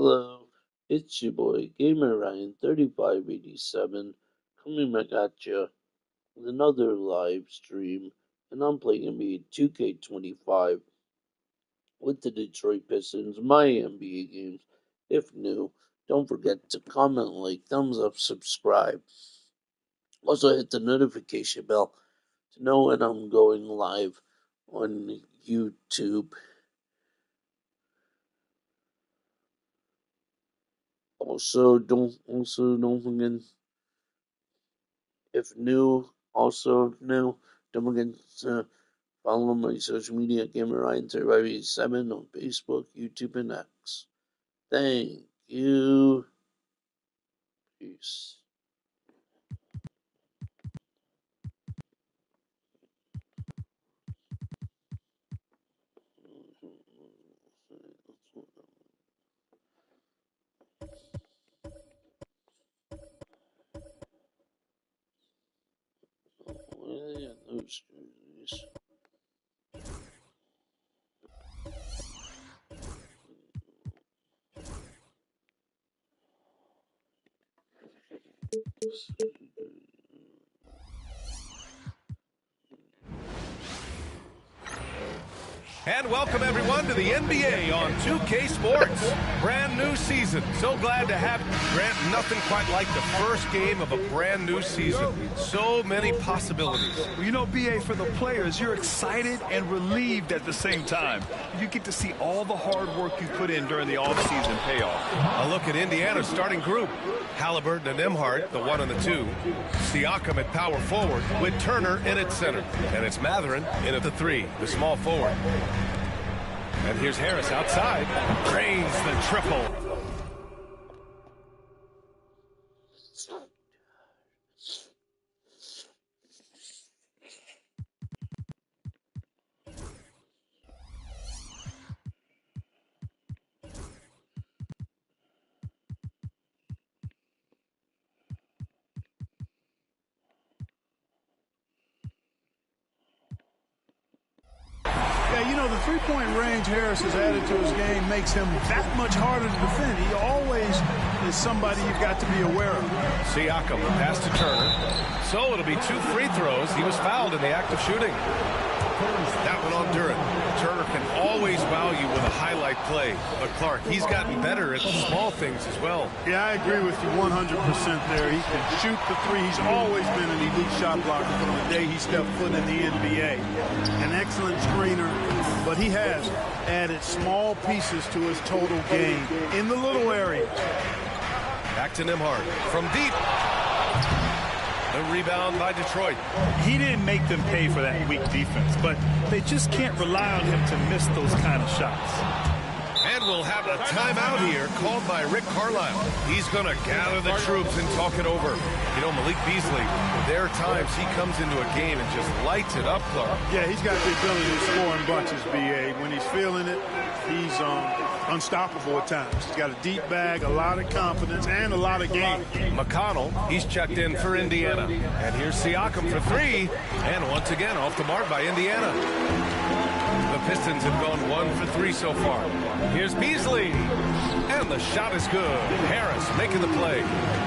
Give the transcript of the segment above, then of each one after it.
Hello, it's your boy Gamer Ryan 3587 coming back at you with another live stream, and I'm playing NBA 2K25 with the Detroit Pistons, my NBA games. If new, don't forget to comment, like, thumbs up, subscribe. Also hit the notification bell to know when I'm going live on YouTube. Also don't forget, if new, don't forget to follow my social media, GamerRyan3587 on Facebook, YouTube, and X. Thank you. Peace. Where are those jerseys? And welcome everyone to the NBA on 2K Sports. Brand new season. So glad to have Grant. Nothing quite like the first game of a brand new season. So many possibilities. Well, you know, BA, for the players, you're excited and relieved at the same time. You get to see all the hard work you put in during the offseason pay off. A look at Indiana's starting group. Halliburton and Nembhard, the 1 and the 2. Siakam at power forward with Turner in at center. And it's Mathurin in at the 3, the small forward. And here's Harris outside. Drains the triple. Yeah, you know, the three-point range Harris has added to his game makes him that much harder to defend. He always is somebody you've got to be aware of. Siakam, pass to Turner. So it'll be 2 free throws. He was fouled in the act of shooting. That one on Duren. Turner can always wow you with a highlight play. But Clark, he's gotten better at the small things as well. Yeah, I agree with you 100% there. He can shoot the three. He's always been an elite shot blocker from the day he stepped foot in the NBA. An excellent screener, but he has added small pieces to his total game in the little areas. Back to Nembhard from deep. The rebound by Detroit. He didn't make them pay for that weak defense, but they just can't rely on him to miss those kind of shots. And we'll have a timeout here called by Rick Carlisle. He's going to gather the troops and talk it over. You know, Malik Beasley, there are times he comes into a game and just lights it up, Clark. Yeah, he's got the ability to score in bunches, B.A. When he's feeling it, he's unstoppable at times. He's got a deep bag, a lot of confidence, and a lot of game. McConnell, he's checked in for Indiana. And here's Siakam for 3. And once again, off the mark by Indiana. The Pistons have gone 1 for 3 so far. Here's Beasley. And the shot is good. Harris making the play.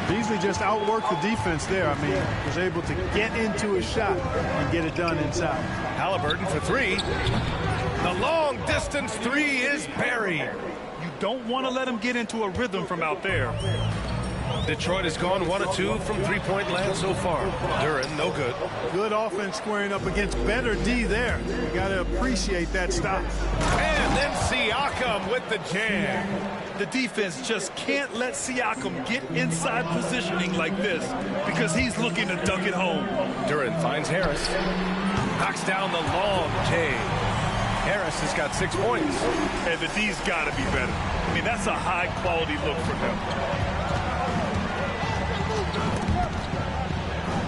Beasley just outworked the defense there. I mean, was able to get into his shot and get it done inside. Halliburton for 3. The long distance 3 is buried. You don't want to let him get into a rhythm from out there. Detroit has gone 1 of 2 from three-point land so far. Duren, no good. Good offense squaring up against better D there. You got to appreciate that stop. And then Siakam with the jam. The defense just can't let Siakam get inside positioning like this because he's looking to dunk it home. Duren finds Harris. Knocks down the long J. Harris has got 6 points. And the D's got to be better. I mean, that's a high-quality look for him.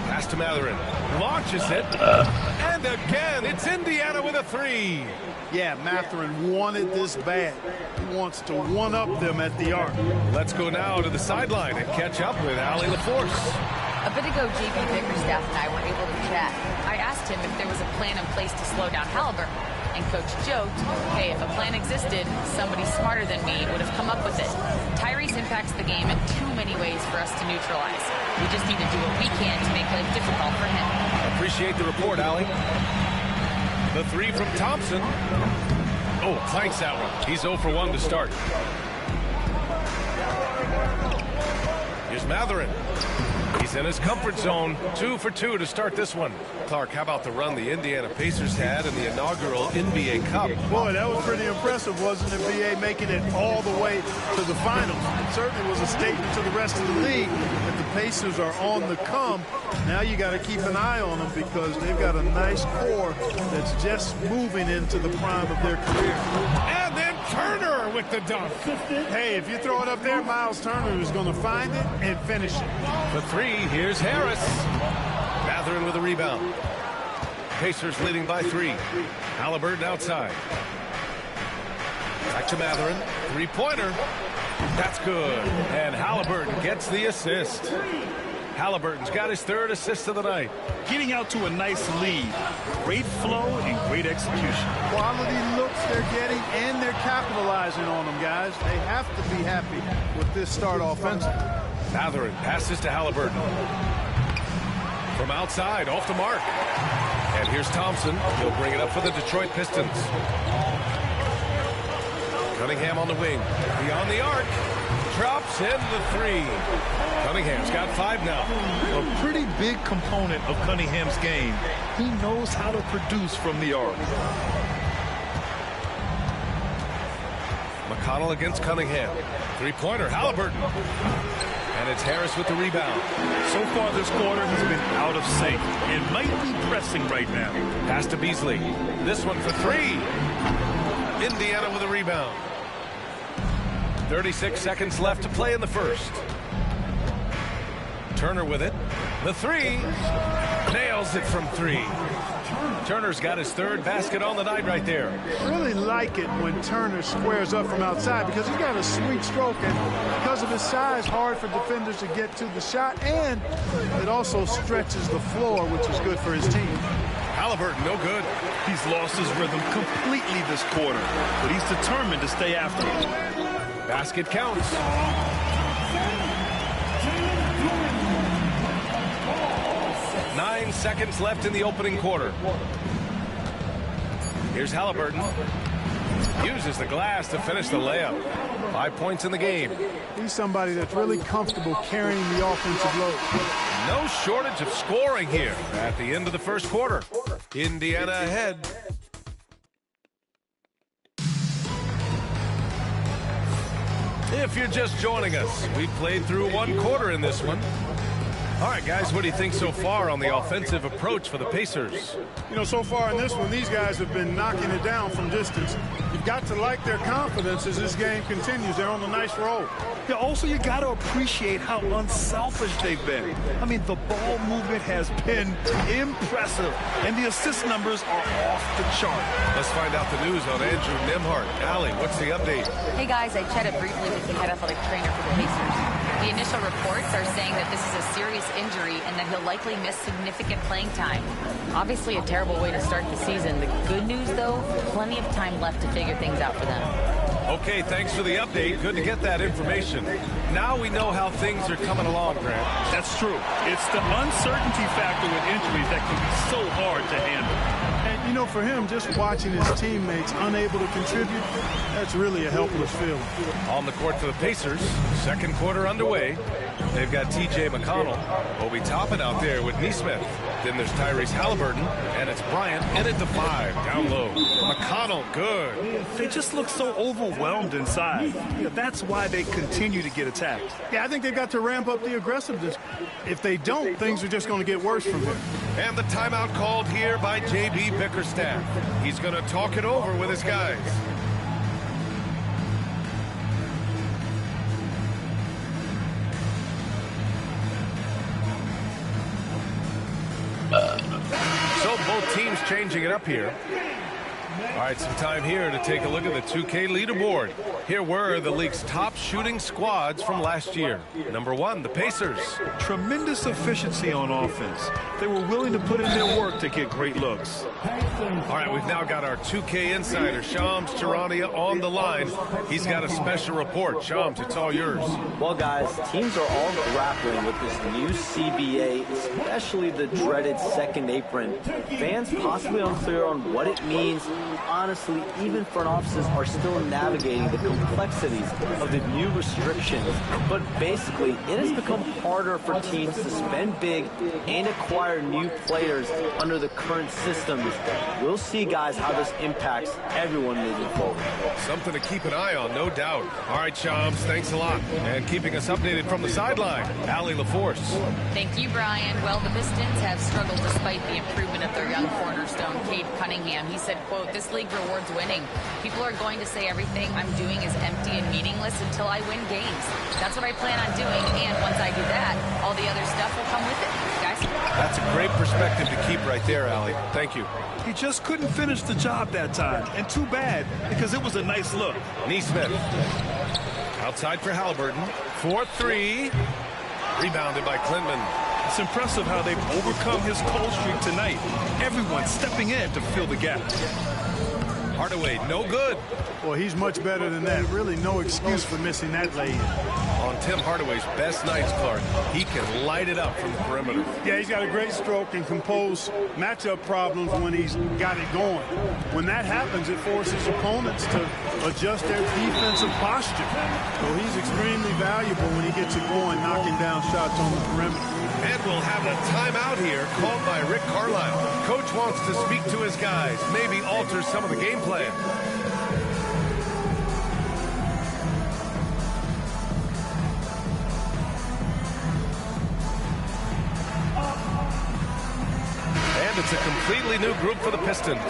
Pass to Mathurin. Launches it. And again, it's Indiana with a 3. Yeah, Mathurin wanted this bad. He wants to one-up them at the arc. Let's go now to the sideline and catch up with Allie LaForce. A bit ago, JB Bickerstaff and I were able to chat. I asked him if there was a plan in place to slow down Halliburton. And Coach joked, hey, if a plan existed, somebody smarter than me would have come up with it. Tyrese impacts the game in too many ways for us to neutralize. We just need to do what we can to make life difficult for him. Appreciate the report, Allie. The three from Thompson. Oh, planks that one. He's 0 for 1 to start. Here's Matherin. He's in his comfort zone. 2 for 2 to start this one. Clark, how about the run the Indiana Pacers had in the inaugural NBA Cup? Boy, that was pretty impressive, wasn't it, BA, making it all the way to the finals. It certainly was a statement to the rest of the league that the Pacers are on the come. Now you got to keep an eye on them because they've got a nice core that's just moving into the prime of their career. And then Turner with the dunk. Hey, if you throw it up there, Miles Turner is going to find it and finish it. The three, here's Harris. Matherin with a rebound. Pacers leading by 3. Halliburton outside. Back to Matherin. Three-pointer. That's good. And Halliburton gets the assist. Halliburton's got his 3rd assist of the night. Getting out to a nice lead. Great flow and great execution. Quality looks they're getting, and they're capitalizing on them, guys. They have to be happy with this start offensively. Matherin passes to Halliburton. From outside, off the mark. And here's Thompson. He'll bring it up for the Detroit Pistons. Cunningham on the wing. Beyond the arc. Drops in the 3. Cunningham's got 5 now. A pretty big component of Cunningham's game. He knows how to produce from the arc. McConnell against Cunningham. Three-pointer, Halliburton. And it's Harris with the rebound. So far this quarter has been out of sync and might be pressing right now. Pass to Beasley. This one for 3. Indiana with a rebound. 36 seconds left to play in the first. Turner with it. The 3. Nails it from 3. Turner's got his 3rd basket on the night right there. Really like it when Turner squares up from outside because he's got a sweet stroke, and because of his size, hard for defenders to get to the shot, and it also stretches the floor, which is good for his team. Halliburton, no good. He's lost his rhythm completely this quarter, but he's determined to stay after it. Basket counts. 9 seconds left in the opening quarter. Here's Halliburton. Uses the glass to finish the layup. 5 points in the game. He's somebody that's really comfortable carrying the offensive load. No shortage of scoring here at the end of the first quarter. Indiana ahead. If you're just joining us, we've played through 1 quarter in this one. All right, guys, what do you think so far on the offensive approach for the Pacers? You know, so far in this one, these guys have been knocking it down from distance. You've got to like their confidence as this game continues. They're on a nice roll. Yeah, also, you got to appreciate how unselfish they've been. I mean, the ball movement has been impressive, and the assist numbers are off the chart. Let's find out the news on Andrew Nembhard. Allie, what's the update? Hey guys, I chatted briefly with the head athletic trainer for the Pacers. The initial reports are saying that this is a serious injury and that he'll likely miss significant playing time. Obviously a terrible way to start the season. The good news, though, plenty of time left to figure things out for them. Okay, thanks for the update. Good to get that information. Now we know how things are coming along, Grant. That's true. It's the uncertainty factor with injuries that can be so hard to handle. And, you know, for him, just watching his teammates unable to contribute, that's really a helpless feeling. On the court for the Pacers, second quarter underway. They've got T.J. McConnell, Obi Toppin out there with Neesmith. Then there's Tyrese Halliburton, and it's Bryant in at the 5, down low. McConnell, good. They just look so overwhelmed inside. That's why they continue to get attacked. Yeah, I think they've got to ramp up the aggressiveness. If they don't, things are just going to get worse from here. And the timeout called here by J.B. Bickerstaff. He's going to talk it over with his guys. So both teams changing it up here. All right, some time here to take a look at the 2K leaderboard. Here were the league's top shooting squads from last year. Number 1, the Pacers. Tremendous efficiency on offense. They were willing to put in their work to get great looks. All right, we've now got our 2K insider, Shams Charania, on the line. He's got a special report. Shams, it's all yours. Well, guys, teams are all grappling with this new CBA, especially the dreaded second apron. Fans possibly unclear on what it means. Honestly, even front offices are still navigating the complexities of the new restrictions. But basically, it has become harder for teams to spend big and acquire new players under the current systems. We'll see, guys, how this impacts everyone moving forward. Something to keep an eye on, no doubt. All right, Shams, thanks a lot. And keeping us updated from the sideline, Allie LaForce. Thank you, Brian. Well, the Pistons have struggled despite the improvement of their young cornerstone, Cade Cunningham. He said, quote, "This league rewards winning. People are going to say everything I'm doing is empty and meaningless until I win games. That's what I plan on doing, and once I do that, all the other stuff will come with it." Guys? That's a great perspective to keep right there, Allie. Thank you. He just couldn't finish the job that time, and too bad, because it was a nice look. Neesmith. Outside for Halliburton. 4-3. Rebounded by Klintman. It's impressive how they've overcome his cold streak tonight. Everyone stepping in to fill the gap. Hardaway, no good. Well, he's much better than that. Really no excuse for missing that lay-in. On Tim Hardaway's best nights, Clark, he can light it up from the perimeter. Yeah, he's got a great stroke and compose matchup problems when he's got it going. When that happens, it forces opponents to adjust their defensive posture. So he's extremely valuable when he gets it going, knocking down shots on the perimeter. And we'll have a timeout here called by Rick Carlisle. Coach wants to speak to his guys, maybe alter some of the game plan. And it's a completely new group for the Pistons.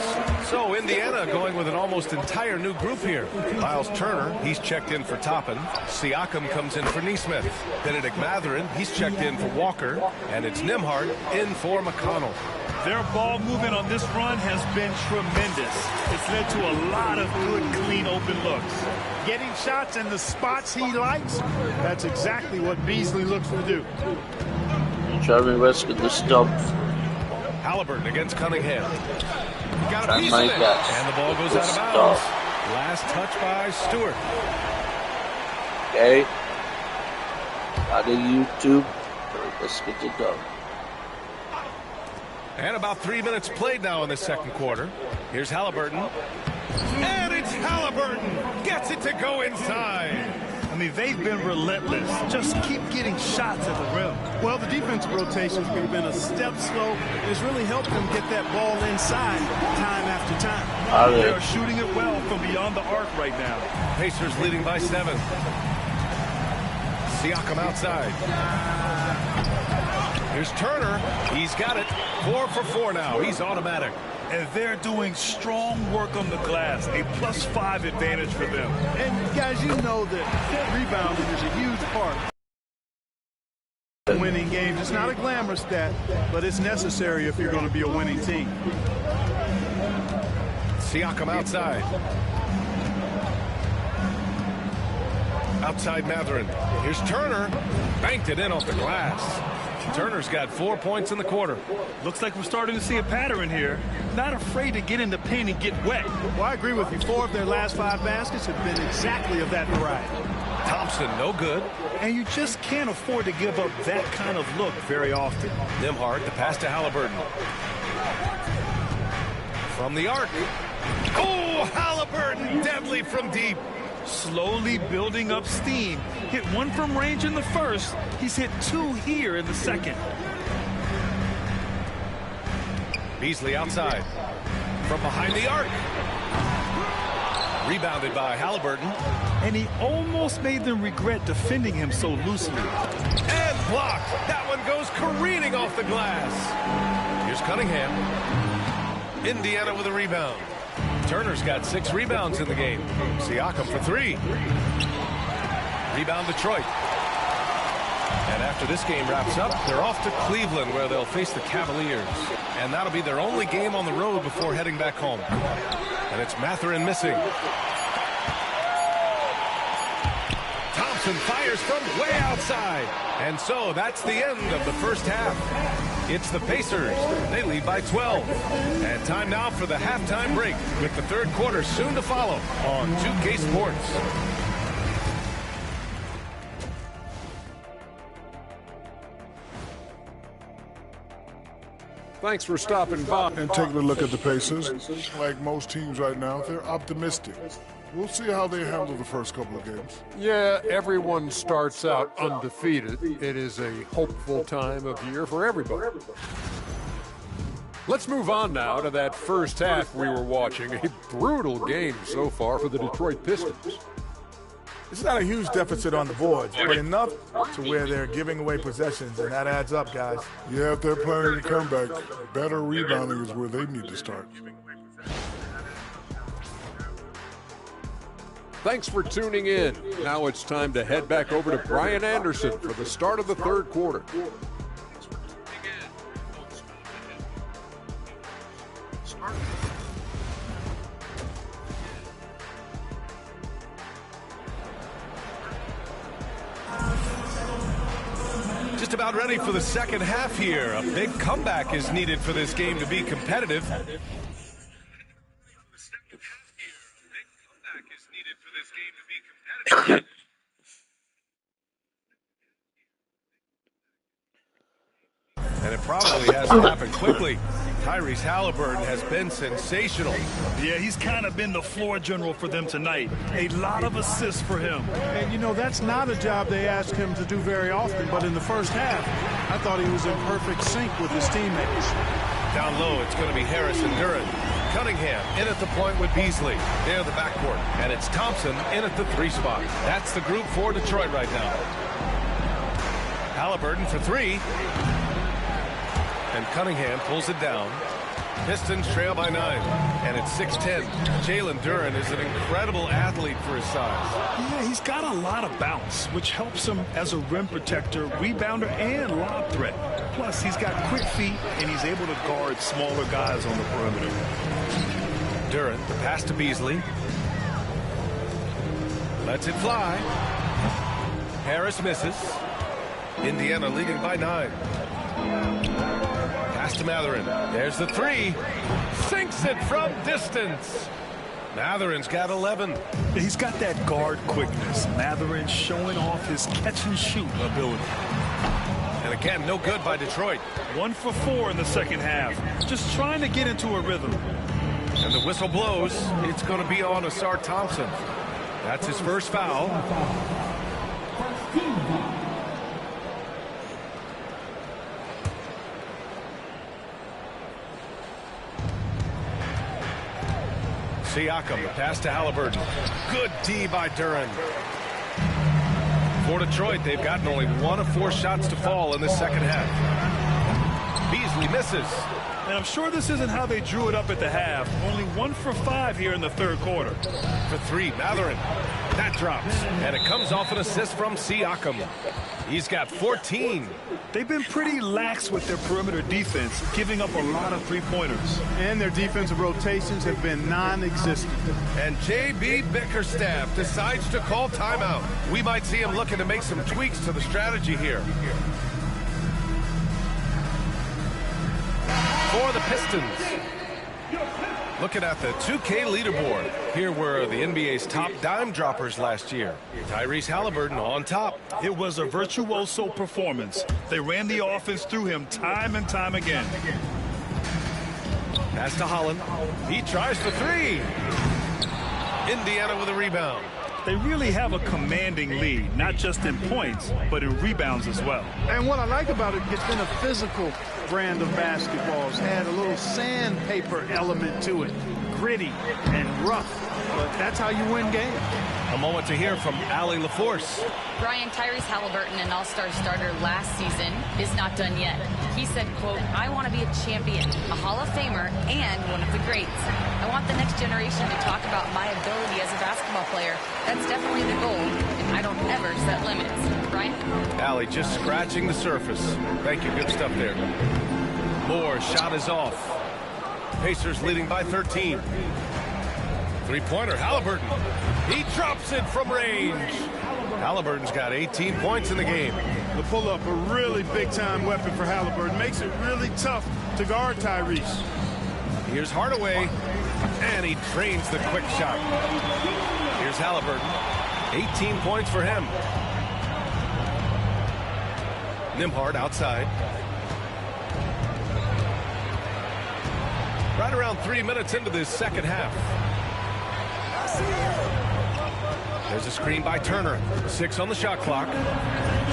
So Indiana going with an almost entire new group here. Miles Turner, he's checked in for Toppin. Siakam comes in for Neesmith. Benedict Mathurin, he's checked in for Walker. And it's Nembhard in for McConnell. Their ball movement on this run has been tremendous. It's led to a lot of good, clean, open looks. Getting shots in the spots he likes, that's exactly what Beasley looks to do. Jeremy West with the stub. Halliburton against Cunningham. Got a Try piece my of it. best. And the ball goes Good out of bounds. stuff. Last touch by Stewart. Okay. Out of YouTube. Let's get it done. And about 3 minutes played now in the second quarter. Here's Halliburton. And it's Halliburton. Gets it to go inside. I mean, they've been relentless. Just keep getting shots at the rim. Well, the defensive rotations have been a step slow. It's really helped them get that ball inside time after time. They are shooting it well from beyond the arc right now. Pacers leading by 7. Siakam outside. Here's Turner. He's got it. 4 for 4 now. He's automatic. And they're doing strong work on the glass. A +5 advantage for them. And, guys, you know that rebounding is a huge part of winning games. It's not a glamorous stat, but it's necessary if you're going to be a winning team. Siakam outside. Outside Mathurin. Here's Turner. Banked it in off the glass. Turner's got 4 points in the quarter. Looks like we're starting to see a pattern here. Not afraid to get in the paint and get wet. Well, I agree with you. 4 of their last 5 baskets have been exactly of that variety. Thompson, no good. And you just can't afford to give up that kind of look very often. Nembhard, the pass to Halliburton. From the arc. Oh, Halliburton, deadly from deep. Slowly building up steam. Hit 1 from range in the first. He's hit 2 here in the second. Beasley outside. From behind the arc. Rebounded by Halliburton. And he almost made them regret defending him so loosely. And blocked. That one goes careening off the glass. Here's Cunningham. Indiana with a rebound. Turner's got 6 rebounds in the game. Siakam for 3. Rebound Detroit. And after this game wraps up, they're off to Cleveland where they'll face the Cavaliers. And that'll be their only game on the road before heading back home. And it's Mathurin missing. Thompson fires from way outside. And so that's the end of the first half. It's the Pacers. They lead by 12. And time now for the halftime break, with the third quarter soon to follow on 2K Sports. Thanks for stopping by. And taking a look at the Pacers. Like most teams right now, they're optimistic. We'll see how they handle the first couple of games. Yeah, everyone starts out undefeated. It is a hopeful time of year for everybody. Let's move on now to that first half we were watching. A brutal game so far for the Detroit Pistons. It's not a huge deficit on the boards, but enough to where they're giving away possessions, and that adds up, guys. Yeah, if they're planning to come back, better rebounding is where they need to start. Thanks for tuning in. Now it's time to head back over to Brian Anderson for the start of the third quarter. Just about ready for the second half here. A big comeback is needed for this game to be competitive. And it probably has to happen quickly. Tyrese Halliburton has been sensational. Yeah, he's kind of been the floor general for them tonight. A lot of assists for him. And, you know, that's not a job they ask him to do very often, but in the first half, I thought he was in perfect sync with his teammates. Down low, it's going to be Harris and Duran. Cunningham in at the point with Beasley. They're the backcourt. And it's Thompson in at the 3 spot. That's the group for Detroit right now. Halliburton for 3. And Cunningham pulls it down. Pistons trail by 9. And it's 6-10. Jalen Duran is an incredible athlete for his size. Yeah, he's got a lot of bounce, which helps him as a rim protector, rebounder, and lob threat. Plus, he's got quick feet, and he's able to guard smaller guys on the perimeter. Duran, the pass to Beasley. Lets it fly. Harris misses. Indiana leading by 9. Pass to Mathurin. There's the 3. Sinks it from distance. Mathurin's got 11. He's got that guard quickness. Mathurin showing off his catch-and-shoot ability. And again, no good by Detroit. 1 for 4 in the second half. Just trying to get into a rhythm. And the whistle blows. It's going to be on Asar Thompson. That's his first foul. Siakam, pass to Halliburton. Good D by Duran. For Detroit, they've gotten only 1 of 4 shots to fall in the second half. Beasley misses. And I'm sure this isn't how they drew it up at the half. Only 1 for 5 here in the third quarter. For 3, Mathurin. That drops. And it comes off an assist from Siakam. He's got 14. They've been pretty lax with their perimeter defense, giving up a lot of three-pointers. And their defensive rotations have been non-existent. And J.B. Bickerstaff decides to call timeout. We might see him looking to make some tweaks to the strategy here. For the Pistons. Looking at the 2K leaderboard, here were the NBA's top dime droppers last year. Tyrese Halliburton on top. It was a virtuoso performance. They ran the offense through him time and time again. Pass to Holland. He tries for 3. Indiana with a rebound. They really have a commanding lead, not just in points, but in rebounds as well. And what I like about it, it's been a physical brand of basketball. It's had a little sandpaper element to it. Gritty and rough, but that's how you win games. A moment to hear from Allie LaForce. Brian, Tyrese Halliburton, an all-star starter last season, is not done yet. He said, quote, "I want to be a champion, a Hall of Famer, and one of the greats. I want the next generation to talk about my ability as a basketball player. That's definitely the goal, and I don't ever set limits." Brian? Allie just scratching the surface. Thank you, good stuff there. Moore's shot is off. Pacers leading by 13. Three-pointer, Halliburton. He drops it from range. Halliburton's got 18 points in the game. The pull-up, a really big-time weapon for Halliburton. Makes it really tough to guard Tyrese. Here's Hardaway, and he drains the quick shot. Here's Halliburton. 18 points for him. Nembhard outside. Right around 3 minutes into this second half. There's a screen by Turner. 6 on the shot clock.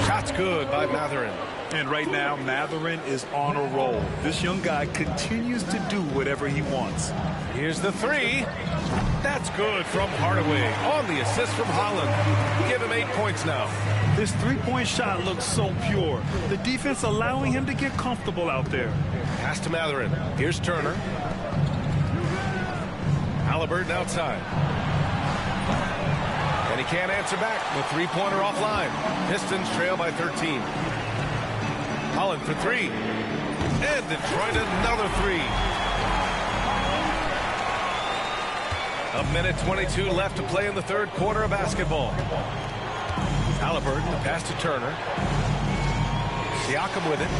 Shot's good by Mathurin. And right now, Mathurin is on a roll. This young guy continues to do whatever he wants. Here's the three. That's good from Hardaway on the assist from Holland. Give him 8 points now. This three-point shot looks so pure. The defense allowing him to get comfortable out there. Pass to Mathurin. Here's Turner. Halliburton outside. And he can't answer back. The three-pointer offline. Pistons trail by 13. Holland for three. And Detroit another three. A minute 22 left to play in the third quarter of basketball. Halliburton, the pass to Turner. Siakam with it.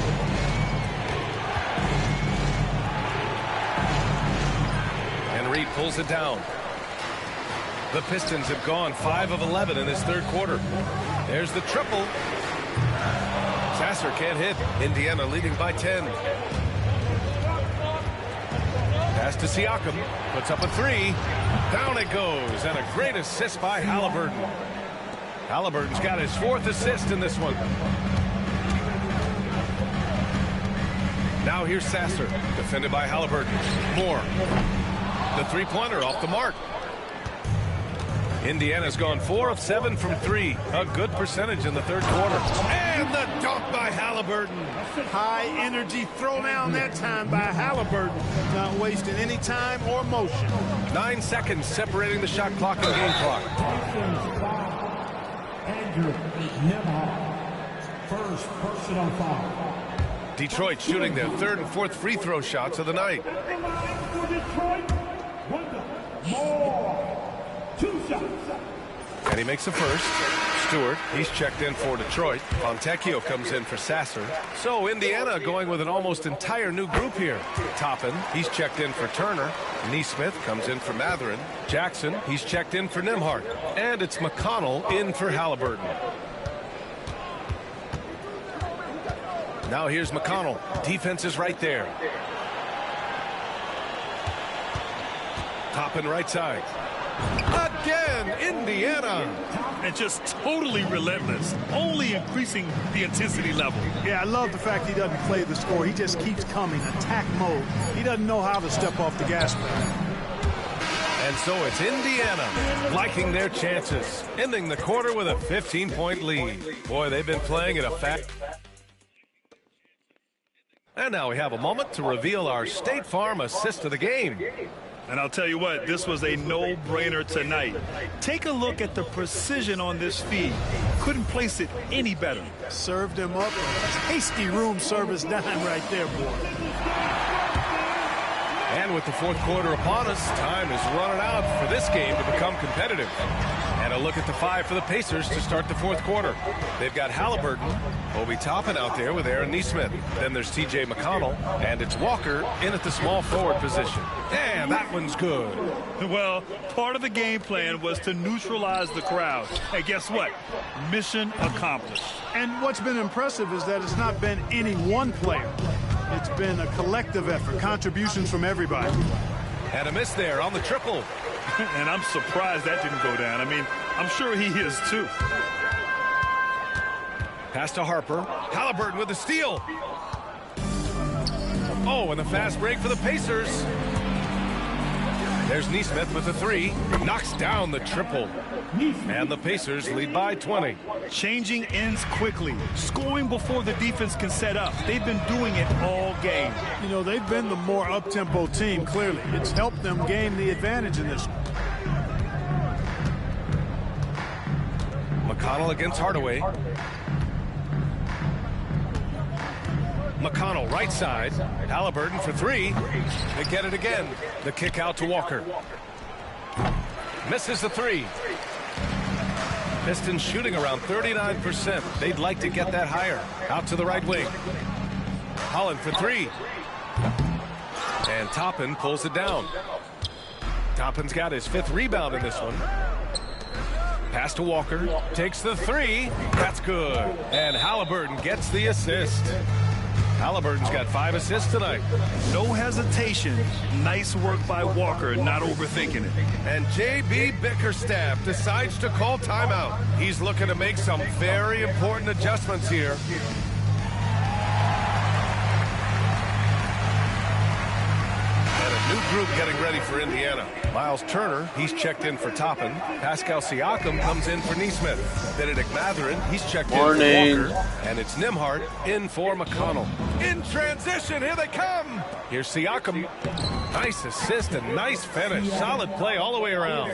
And Reed pulls it down. The Pistons have gone 5 of 11 in this third quarter. There's the triple. Sasser can't hit. Indiana leading by 10. Pass to Siakam. Puts up a three. Down it goes. And a great assist by Halliburton. Halliburton's got his 4th assist in this one. Now here's Sasser. Defended by Halliburton. Moore. The three-pointer off the mark. Indiana's gone 4 of 7 from 3. A good percentage in the third quarter. And the dunk by Halliburton. High energy throwdown that time by Halliburton. Not wasting any time or motion. 9 seconds separating the shot clock and game clock. Andrew Nembhard, first personal foul. Detroit shooting their 3rd and 4th free throw shots of the night. For Detroit, Moore. 2 shots. And he makes the first. Stewart, he's checked in for Detroit. Fontecchio comes in for Sasser. So Indiana going with an almost entire new group here. Toppin, he's checked in for Turner. Neesmith comes in for Mathurin. Jackson, he's checked in for Nembhard. And it's McConnell in for Halliburton. Now here's McConnell. Defense is right there. Toppin right side. Again, Indiana. And just totally relentless, only increasing the intensity level. Yeah, I love the fact he doesn't play the score. He just keeps coming, attack mode. He doesn't know how to step off the gas pedal. And so it's Indiana liking their chances, ending the quarter with a 15-point lead. Boy, they've been playing at a fast. And now we have a moment to reveal our State Farm assist of the game. And I'll tell you what, this was a no-brainer tonight. Take a look at the precision on this feed. Couldn't place it any better. Served him up a tasty room service dime right there, boy. And with the fourth quarter upon us, time is running out for this game to become competitive. And a look at the 5 for the Pacers to start the fourth quarter. They've got Halliburton, Obi Toppin out there with Aaron Neesmith. Then there's T.J. McConnell, and it's Walker in at the small forward position. And that one's good. Well, part of the game plan was to neutralize the crowd. Hey, guess what? Mission accomplished. And what's been impressive is that it's not been any one player. It's been a collective effort, contributions from everybody. And a miss there on the triple. And I'm surprised that didn't go down. I mean, I'm sure he is too. Pass to Harper. Halliburton with the steal. Oh, and the fast break for the Pacers. There's Neesmith with the 3. Knocks down the triple. And the Pacers lead by 20. Changing ends quickly. Scoring before the defense can set up. They've been doing it all game. You know, they've been the more up-tempo team, clearly. It's helped them gain the advantage in this. McConnell against Hardaway. McConnell right side. Halliburton for 3. They get it again. The kick out to Walker. Misses the three. Pistons shooting around 39%. They'd like to get that higher. Out to the right wing. Holland for three. And Toppin pulls it down. Toppin's got his 5th rebound in this one. Pass to Walker. Takes the three. That's good. And Halliburton gets the assist. Halliburton's got 5 assists tonight. No hesitation. Nice work by Walker, not overthinking it. And J.B. Bickerstaff decides to call timeout. He's looking to make some very important adjustments here. And a new group getting ready for Indiana. Miles Turner, he's checked in for Toppin. Pascal Siakam comes in for Neesmith. Benedict Mathurin, he's checked in for Walker. And it's Nembhard in for McConnell. In transition, here they come. Here's Siakam. Nice assist and nice finish. Solid play all the way around.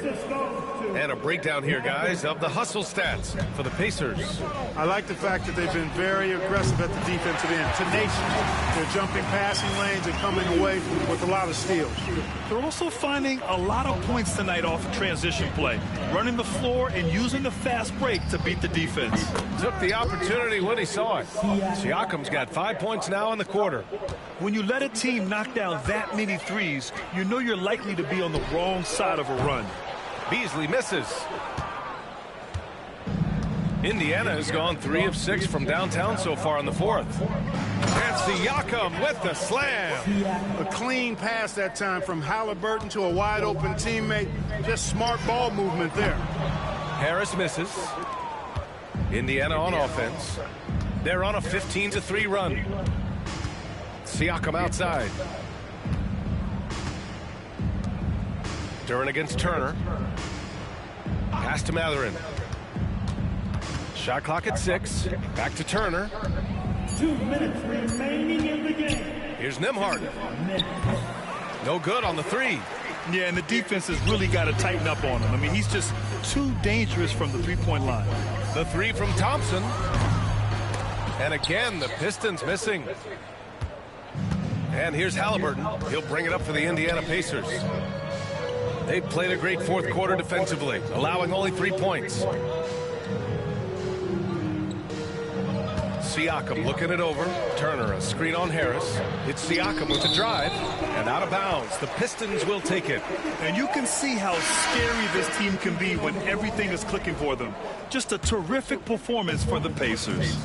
And a breakdown here, guys, of the hustle stats for the Pacers. I like the fact that they've been very aggressive at the defensive end. Tenacious. They're jumping passing lanes and coming away with a lot of steals. They're also finding a lot of points tonight off of transition play. Running the floor and using the fast break to beat the defense. Took the opportunity when he saw it. Siakam's got 5 points now in the quarter. When you let a team knock down that many threes, you know you're likely to be on the wrong side of a run. Beasley misses. Indiana has gone 3 of 6 from downtown so far in the 4th. And Siakam with the slam. A clean pass that time from Halliburton to a wide open teammate. Just smart ball movement there. Harris misses. Indiana on offense. They're on a 15-3 run. Siakam outside. Duran against Turner. Pass to Mathurin. Shot clock at 6. Back to Turner. 2 minutes remaining in the game. Here's Nembhard. No good on the three. Yeah, and the defense has really got to tighten up on him. I mean, he's just too dangerous from the three-point line. The three from Thompson. And again, the Pistons missing. And here's Halliburton. He'll bring it up for the Indiana Pacers. They've played a great 4th quarter defensively, allowing only 3 points. Siakam looking it over. Turner, a screen on Harris. It's Siakam with the drive. And out of bounds. The Pistons will take it. And you can see how scary this team can be when everything is clicking for them. Just a terrific performance for the Pacers.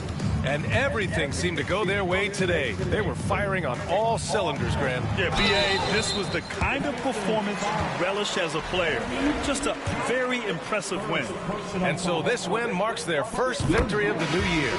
And everything seemed to go their way today. They were firing on all cylinders, Grant. Yeah, B.A., this was the kind of performance you relish as a player. Just a very impressive win. And so this win marks their first victory of the new year.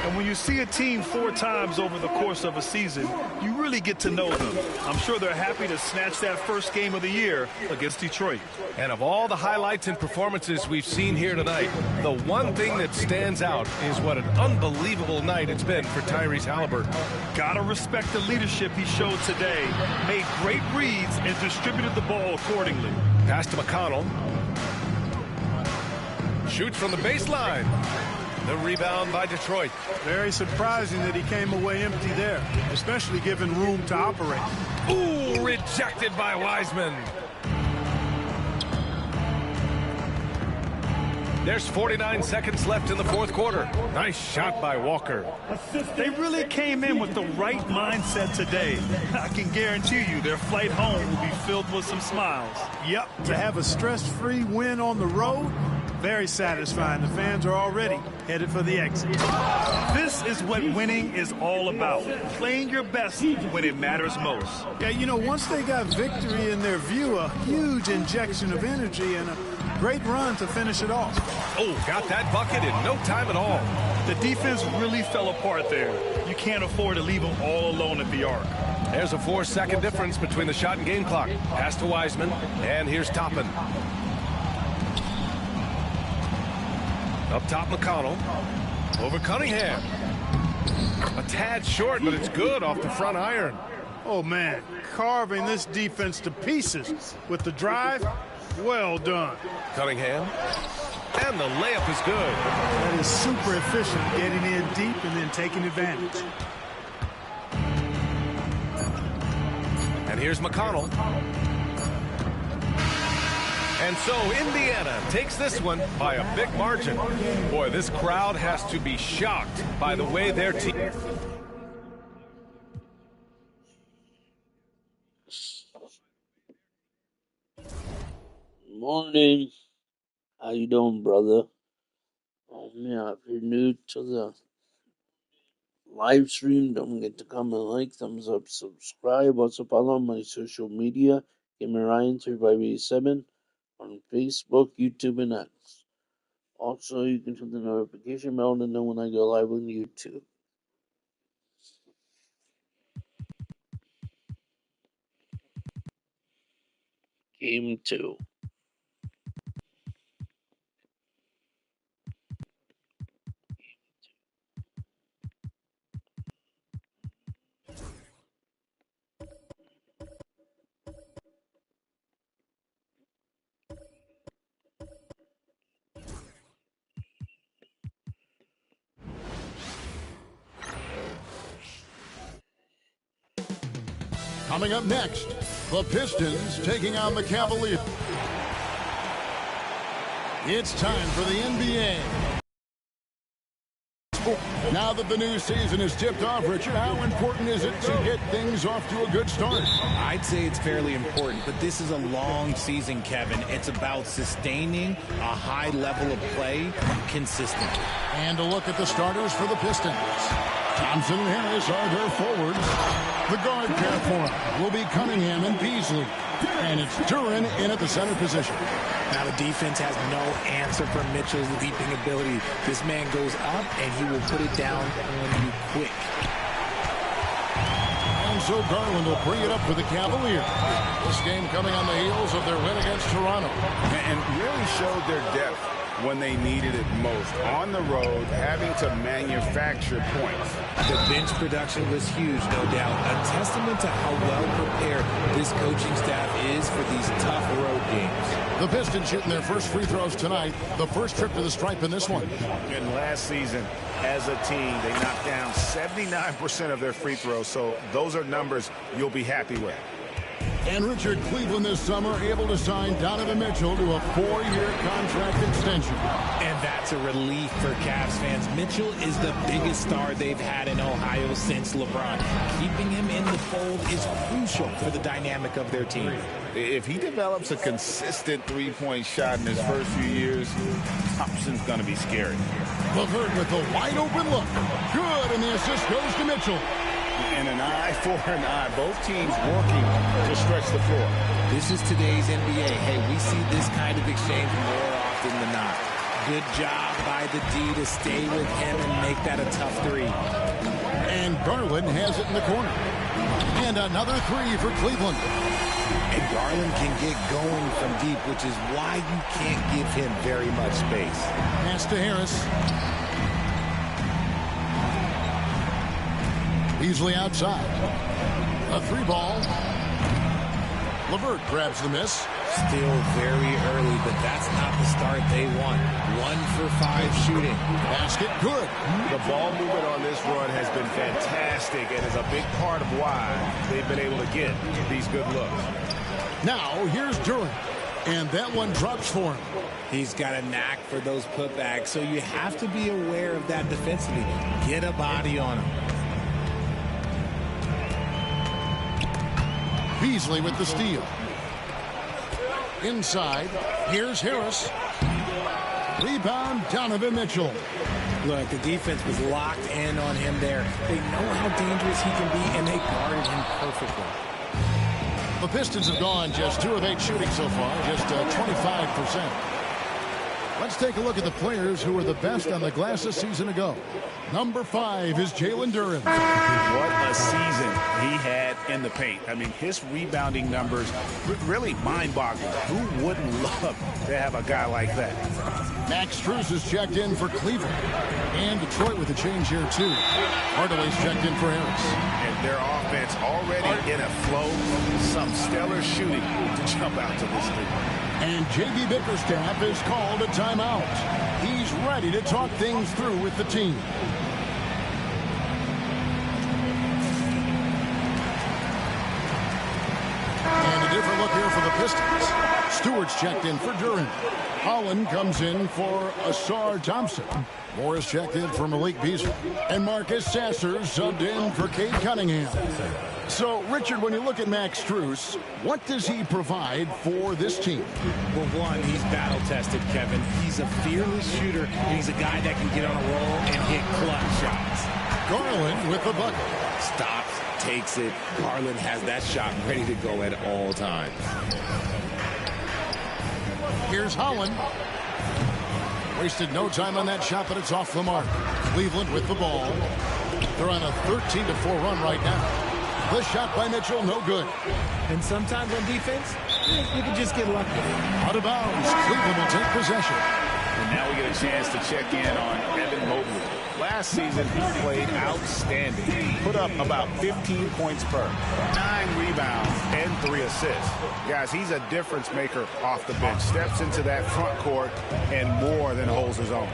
And when you see a team 4 times over the course of a season, you really get to know them. I'm sure they're happy to snatch that first game of the year against Detroit. And of all the highlights and performances we've seen here tonight, the one thing that stands out is what an unbelievable night it's been for Tyrese Halliburton. Gotta respect the leadership he showed today. Made great reads and distributed the ball accordingly. Pass to McConnell. Shoots from the baseline. The rebound by Detroit. Very surprising that he came away empty there, especially given room to operate. Ooh, rejected by Wiseman. There's 49 seconds left in the 4th quarter. Nice shot by Walker. They really came in with the right mindset today. I can guarantee you their flight home will be filled with some smiles. Yep, to have a stress-free win on the road, very satisfying. The fans are already headed for the exit. This is what winning is all about. Playing your best when it matters most. Yeah, you know, once they got victory in their view, a huge injection of energy and a great run to finish it off. Oh, got that bucket in no time at all. The defense really fell apart there. You can't afford to leave them all alone at the arc. There's a 4-second difference between the shot and game clock. Pass to Wiseman, and here's Toppin. Up top, McConnell. Over Cunningham. A tad short, but it's good off the front iron. Oh, man, carving this defense to pieces with the drive. Well done. Cunningham. And the layup is good. That is super efficient, getting in deep and then taking advantage. And here's McConnell. And so Indiana takes this one by a big margin. Boy, this crowd has to be shocked by the way their team... Morning. How you doing, brother? Oh man, if you're new to the live stream, don't forget to comment, like, thumbs up, subscribe. Also follow my social media, Gamer Ryan 3587 on Facebook, YouTube, and X. Also, you can turn the notification bell to know when I go live on YouTube. Game 2. Coming up next, the Pistons taking on the Cavaliers. It's time for the NBA. Now that the new season is tipped off, Richard, how important is it to get things off to a good start? I'd say it's fairly important, but this is a long season, Kevin. It's about sustaining a high level of play consistently. And a look at the starters for the Pistons. Thompson and Harris are their forwards. The guard pair for them will be Cunningham and Beasley. And it's Duren in at the center position. Now the defense has no answer for Mitchell's leaping ability. This man goes up and he will put it down on you quick. And so Garland will bring it up for the Cavaliers. This game coming on the heels of their win against Toronto. And really showed their depth when they needed it most. On the road, having to manufacture points. The bench production was huge, no doubt. A testament to how well prepared this coaching staff is for these tough road games. The Pistons shooting their first free throws tonight. The first trip to the stripe in this one. And last season, as a team, they knocked down 79% of their free throws. So those are numbers you'll be happy with. And Richard, Cleveland this summer able to sign Donovan Mitchell to a 4-year contract extension. And that's a relief for Cavs fans. Mitchell is the biggest star they've had in Ohio since LeBron. Keeping him in the fold is crucial for the dynamic of their team. If he develops a consistent three-point shot in his first few years, Thompson's going to be scary. LeVert with a wide-open look. Good, and the assist goes to Mitchell. And an eye for an eye. Both teams working to stretch the floor. This is today's NBA. Hey, we see this kind of exchange more often than not. Good job by the D to stay with him and make that a tough three. And Garland has it in the corner. And another three for Cleveland. And Garland can get going from deep, which is why you can't give him very much space. Pass to Harris. Beasley outside. A three ball. LeVert grabs the miss. Still very early, but that's not the start they want. 1 for 5 shooting. Basket good. The ball movement on this run has been fantastic and is a big part of why they've been able to get these good looks. Now here's Duren. And that one drops for him. He's got a knack for those putbacks, so you have to be aware of that defensively. Get a body on him. Beasley with the steal. Inside, here's Harris. Rebound, Donovan Mitchell. Look, the defense was locked in on him there. They know how dangerous he can be, and they guarded him perfectly. The Pistons have gone just 2 of 8 shooting so far, just 25%. Let's take a look at the players who were the best on the glass a season ago. Number 5 is Jalen Duren. What a season he had in the paint. I mean, his rebounding numbers really mind-boggling. Who wouldn't love to have a guy like that? Max Strus has checked in for Cleveland. And Detroit with a change here, too. Hardaway's checked in for Harris. And their offense already in a flow. Some stellar shooting to jump out to this league. And J.B. Bickerstaff has called a timeout. He's ready to talk things through with the team. And a different look here for the Pistons. Stewart's checked in for Duran. Holland comes in for Asar Thompson. Morris checked in for Malik Beasley. And Marcus Sasser subbed in for Cade Cunningham. So, Richard, when you look at Max Strus, what does he provide for this team? Well, one, he's battle-tested, Kevin. He's a fearless shooter, and he's a guy that can get on a roll and hit clutch shots. Garland with the bucket. Stops, takes it. Garland has that shot ready to go at all times. Here's Holland. Wasted no time on that shot, but it's off the mark. Cleveland with the ball. They're on a 13-4 run right now. The shot by Mitchell, no good. And sometimes on defense, you can just get lucky. Out of bounds. Cleveland will take possession. And now we get a chance to check in on Evan Mobley. Last season, he played outstanding. Put up about 15 points per, 9 rebounds, and 3 assists. Guys, he's a difference maker off the bench. Steps into that front court and more than holds his own.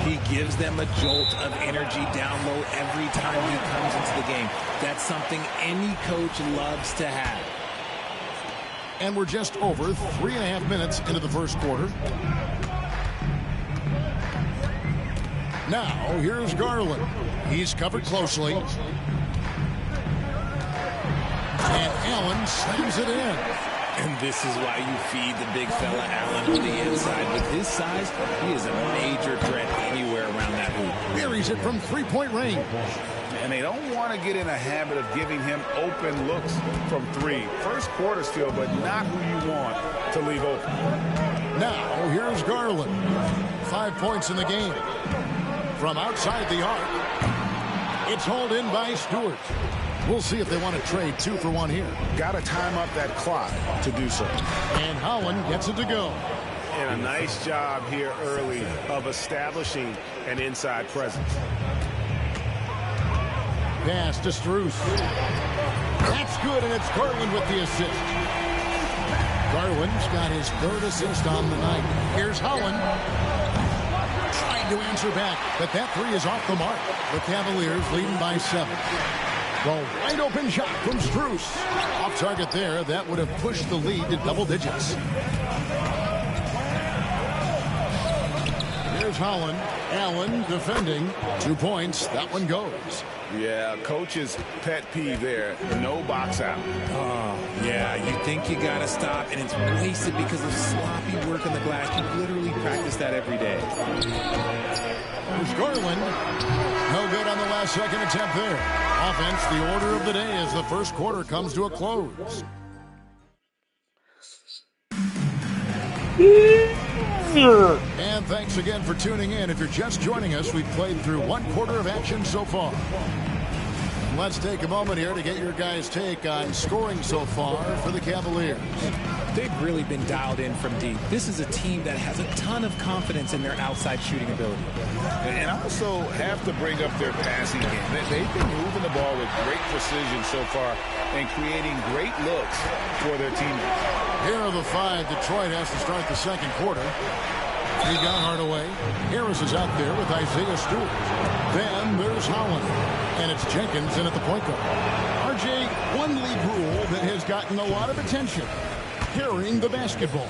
He gives them a jolt of energy down low every time he comes into the game. That's something any coach loves to have. And we're just over 3.5 minutes into the first quarter. Now, here's Garland. He's covered closely. And Allen slams it in. And this is why you feed the big fella Allen on the inside. With his size, he is a major threat anywhere around that hoop. Buries it from three-point range. And they don't want to get in a habit of giving him open looks from 3. First quarter still, but not who you want to leave open. Now, here's Garland. 5 points in the game. From outside the arc, it's hauled in by Stewart. We'll see if they want to trade 2 for 1 here. Got to time up that clock to do so. And Holland gets it to go. And a nice job here early of establishing an inside presence. Pass to Strus. That's good, and it's Garland with the assist. Garland's got his 3rd assist on the night. Here's Holland. Trying to answer back, but that 3 is off the mark. The Cavaliers leading by 7. The wide open shot from Strus. Off target there. That would have pushed the lead to double digits. Here's Holland. Allen defending. 2 points. That one goes. Yeah, coach's pet peeve there. No box out. Oh, yeah, you think you got to stop, and it's wasted because of sloppy work on the glass. You literally practice that every day. Here's Garland. No good on the last second attempt there. Offense, the order of the day as the first quarter comes to a close. And thanks again for tuning in. If you're just joining us, we've played through 1 quarter of action so far. Let's take a moment here to get your guys' take on scoring so far for the Cavaliers. They've really been dialed in from deep. This is a team that has a ton of confidence in their outside shooting ability. And also have to bring up their passing game. They've been moving the ball with great precision so far and creating great looks for their teammates. Here are the 5 Detroit has to start the second quarter. He got Hardaway. Harris is out there with Isaiah Stewart. Then there's Holland. And it's Jenkins in at the point guard. RJ, one league rule that has gotten a lot of attention. Carrying the basketball.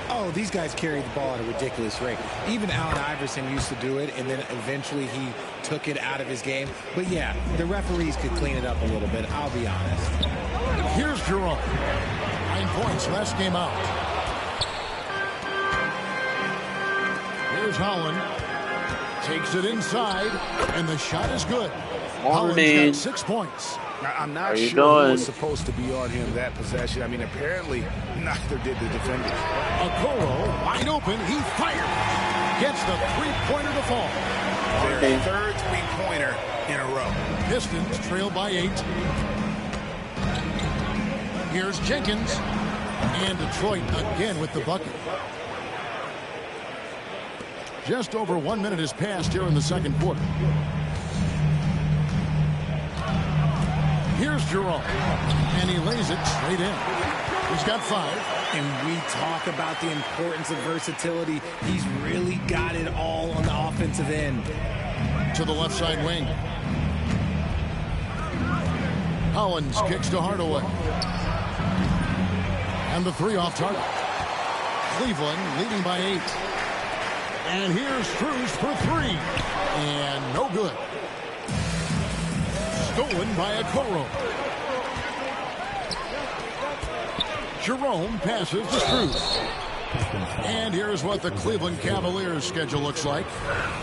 Oh, these guys carry the ball at a ridiculous rate. Even Allen Iverson used to do it, and then eventually he took it out of his game. But yeah, the referees could clean it up a little bit, I'll be honest. Here's Jerome. 9 points, last game out. Here's Holland. Takes it inside, and the shot is good. Holland's got 6 points. I'm not sure who was supposed to be on him that possession. I mean, apparently neither did the defenders. Okoro, wide open, he fired. Gets the three-pointer to fall. Their 3rd three-pointer in a row. Pistons trail by 8. Here's Jenkins. And Detroit again with the bucket. Just over 1 minute has passed here in the second quarter. Here's Jerome. And he lays it straight in. He's got 5. And we talk about the importance of versatility. He's really got it all on the offensive end. To the left side wing. Hollins kicks to Hardaway. And the 3 off target. Cleveland, leading by 8. And here's Strus for 3. And no good. Stolen by Okoro. Jerome passes to Strus. And here's what the Cleveland Cavaliers schedule looks like.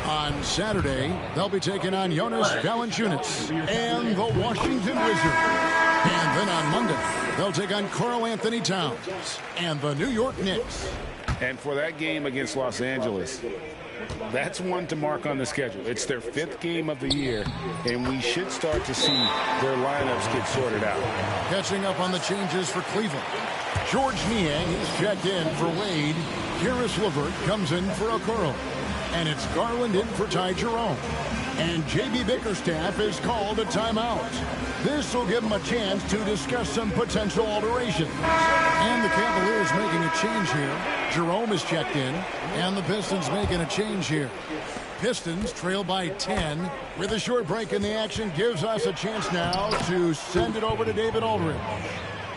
On Saturday, they'll be taking on Jonas Valanciunas and the Washington Wizards. And then on Monday, they'll take on Karl Anthony Towns and the New York Knicks. And for that game against Los Angeles, that's one to mark on the schedule. It's their 5th game of the year, and we should start to see their lineups get sorted out. Catching up on the changes for Cleveland. George Niang is checked in for Wade. Karis LeVert comes in for Okoro. And it's Garland in for Ty Jerome. And J.B. Bickerstaff is called a timeout. This will give him a chance to discuss some potential alterations. And the Cavaliers making a change here. Jerome is checked in. And the Pistons making a change here. Pistons trail by 10. With a short break in the action, gives us a chance now to send it over to David Aldridge.